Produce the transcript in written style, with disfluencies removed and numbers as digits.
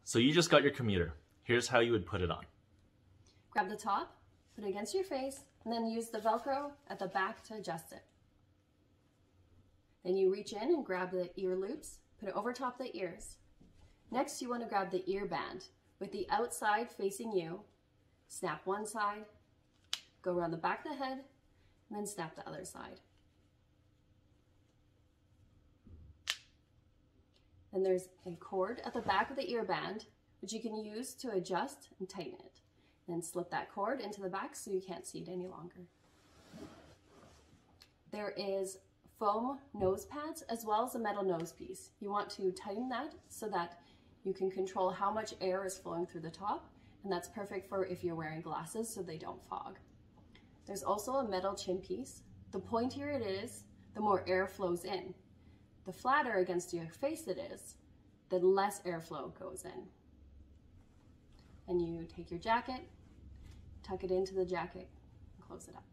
So you just got your commuter. Here's how you would put it on. Grab the top, put it against your face, and then use the Velcro at the back to adjust it. Then you reach in and grab the ear loops, put it over top the ears. Next, you want to grab the ear band with the outside facing you. Snap one side, go around the back of the head, and then snap the other side. Then there's a cord at the back of the ear band, which you can use to adjust and tighten it. Then slip that cord into the back so you can't see it any longer. There is foam nose pads as well as a metal nose piece. You want to tighten that so that you can control how much air is flowing through the top, and that's perfect for if you're wearing glasses so they don't fog. There's also a metal chin piece. The pointier it is, the more air flows in. The flatter against your face it is, the less airflow goes in. And you take your jacket, tuck it into the jacket, and close it up.